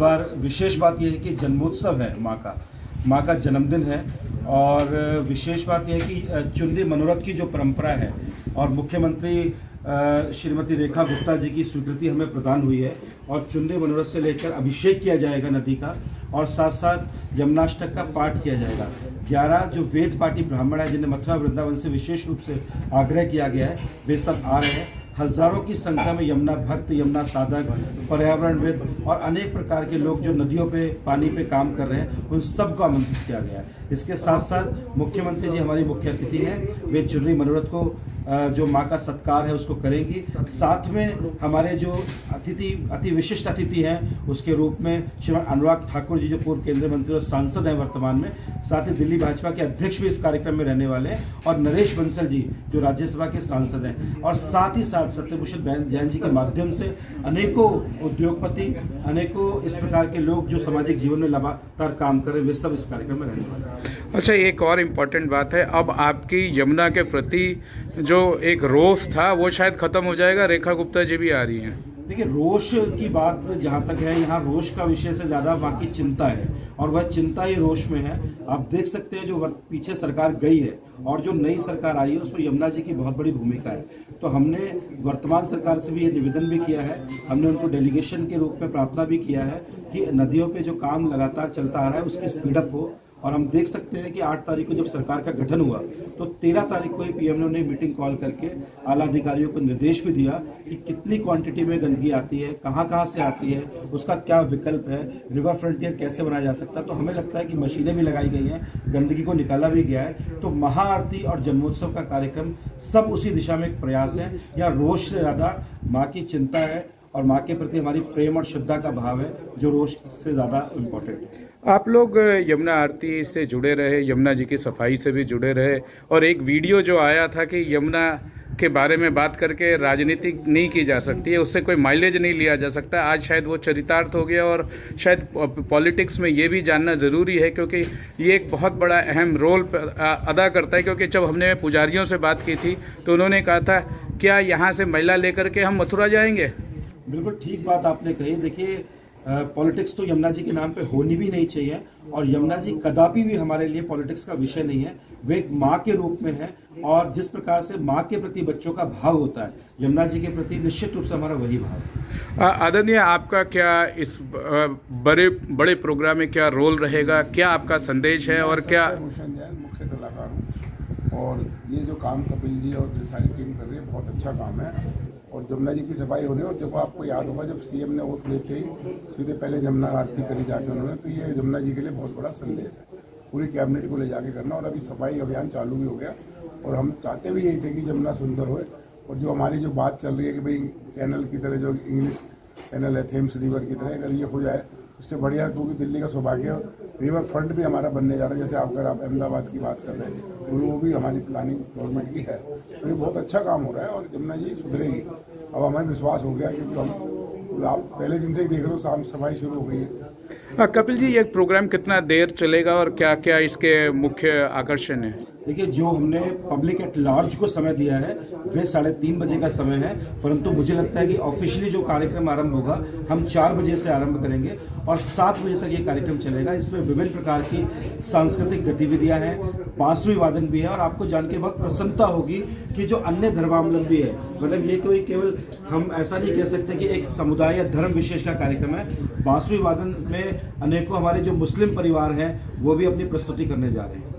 बार विशेष बात यह है कि जन्मोत्सव है माँ का जन्मदिन है। और विशेष बात यह है कि चुनरी मनोरथ की जो परंपरा है और मुख्यमंत्री श्रीमती रेखा गुप्ता जी की स्वीकृति हमें प्रदान हुई है और चुनरी मनोरथ से लेकर अभिषेक किया जाएगा नदी का और साथ साथ यमुनाष्टक का पाठ किया जाएगा। 11 जो वेद पाठी ब्राह्मण है जिन्हें मथुरा वृंदावन से विशेष रूप से आग्रह किया गया है, वे सब आ रहे हैं। हजारों की संख्या में यमुना भक्त, यमुना साधक, पर्यावरणविद और अनेक प्रकार के लोग जो नदियों पे पानी पे काम कर रहे हैं, उन सबको आमंत्रित किया गया है। इसके साथ साथ मुख्यमंत्री जी हमारी मुख्य अतिथि हैं, वे चुनरी मनोरथ को जो माँ का सत्कार है उसको करेंगी। साथ में हमारे जो अति विशिष्ट अतिथि हैं उसके रूप में श्रीमान अनुराग ठाकुर जी जो पूर्व केंद्रीय मंत्री और सांसद हैं वर्तमान में, साथ ही दिल्ली भाजपा के अध्यक्ष भी इस कार्यक्रम में रहने वाले हैं और नरेश बंसल जी जो राज्यसभा के सांसद हैं और साथ ही साथ सत्यभूषण जैन जी के माध्यम से अनेकों उद्योगपति, अनेकों इस प्रकार के लोग जो सामाजिक जीवन में लगातार काम कर रहे हैं, वे सब इस कार्यक्रम में रहने वाले हैं। अच्छा, एक और इम्पोर्टेंट बात है, अब आपकी यमुना के प्रति जो एक रोष था वो शायद खत्म हो जाएगा, रेखा गुप्ता जी भी आ रही हैं। देखिए, रोष की बात जहाँ तक है, यहाँ रोष का विषय से ज़्यादा बाकी चिंता है और वह चिंता ही रोष में है। आप देख सकते हैं जो पीछे सरकार गई है और जो नई सरकार आई है उसमें यमुना जी की बहुत बड़ी भूमिका है। तो हमने वर्तमान सरकार से भी ये निवेदन भी किया है, हमने उनको डेलीगेशन के रूप में प्रार्थना भी किया है कि नदियों पे जो काम लगातार चलता आ रहा है उसकी स्पीडअप हो। और हम देख सकते हैं कि 8 तारीख को जब सरकार का गठन हुआ तो 13 तारीख को ही पीएम ने उन्हें मीटिंग कॉल करके आला अधिकारियों को निर्देश भी दिया कि कितनी क्वांटिटी में गंदगी आती है, कहाँ से आती है, उसका क्या विकल्प है, रिवर फ्रंटियर कैसे बनाया जा सकता है। तो हमें लगता है कि मशीनें भी लगाई गई हैं, गंदगी को निकाला भी गया है। तो महाआरती और जन्मोत्सव का कार्यक्रम सब उसी दिशा में एक प्रयास है। या रोष से ज़्यादा माँ की चिंता है और माँ के प्रति हमारी प्रेम और श्रद्धा का भाव है जो रोष से ज़्यादा इम्पोर्टेंट है। आप लोग यमुना आरती से जुड़े रहे, यमुना जी की सफाई से भी जुड़े रहे और एक वीडियो जो आया था कि यमुना के बारे में बात करके राजनीति नहीं की जा सकती है, उससे कोई माइलेज नहीं लिया जा सकता, आज शायद वो चरितार्थ हो गया। और शायद पॉलिटिक्स में ये भी जानना ज़रूरी है क्योंकि ये एक बहुत बड़ा अहम रोल अदा करता है। क्योंकि जब हमने पुजारियों से बात की थी तो उन्होंने कहा था क्या यहाँ से महिला लेकर के हम मथुरा जाएंगे। बिल्कुल ठीक बात आपने कही। देखिए, पॉलिटिक्स तो यमुना जी के नाम पे होनी भी नहीं चाहिए और यमुना जी कदापि भी हमारे लिए पॉलिटिक्स का विषय नहीं है। वे एक माँ के रूप में है और जिस प्रकार से माँ के प्रति बच्चों का भाव होता है, यमुना जी के प्रति निश्चित रूप से हमारा वही भाव है। आदरणीय, आपका क्या इस बड़े प्रोग्राम में क्या रोल रहेगा, क्या आपका संदेश है और क्या? मुख्य सलाहकार हूँ और ये जो काम कपिल जी और सारी टीम कर रही है बहुत अच्छा काम है और यमुना जी की सफाई होने। और देखो, आपको याद होगा जब सीएम ने वोट लेते ही सीधे पहले यमुना आरती करी जाके उन्होंने, तो ये यमुना जी के लिए बहुत बड़ा संदेश है, पूरी कैबिनेट को ले जाके करना। और अभी सफाई अभियान चालू भी हो गया और हम चाहते भी यही थे कि यमुना सुंदर होए। और जो हमारी जो बात चल रही है कि भाई चैनल की तरह जो इंग्लिश चैनल है थेम्स रिवर की तरह, अगर ये हो जाए उससे बढ़िया, क्योंकि दिल्ली का सौभाग्य रिवर फ्रंट भी हमारा बनने जा रहा है। जैसे अगर आप अहमदाबाद की बात कर रहे हैं तो वो भी हमारी प्लानिंग गवर्नमेंट की है। तो ये बहुत अच्छा काम हो रहा है और यमुना जी सुधरेगी। अब हमें विश्वास हो गया क्योंकि हम आप पहले दिन से ही देख रहे हो, शाम सफाई शुरू हो गई है। कपिल जी, ये प्रोग्राम कितना देर चलेगा और क्या क्या इसके मुख्य आकर्षण है? देखिए, जो हमने पब्लिक एट लार्ज को समय दिया है वे 3:30 बजे का समय है, परंतु मुझे लगता है कि ऑफिशियली जो कार्यक्रम आरंभ होगा हम 4 बजे से आरंभ करेंगे और 7 बजे तक ये कार्यक्रम चलेगा। इसमें विभिन्न प्रकार की सांस्कृतिक गतिविधियां हैं, बांसुरी वादन भी है और आपको जान के बहुत प्रसन्नता होगी कि जो अन्य धर्मावलंबी है, मतलब ये कोई केवल हम ऐसा नहीं कह सकते कि एक समुदाय या धर्म विशेष का कार्यक्रम है। बांसुरी वादन में अनेकों हमारे जो मुस्लिम परिवार हैं वो भी अपनी प्रस्तुति करने जा रहे हैं।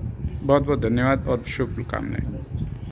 बहुत बहुत धन्यवाद और शुभकामनाएं।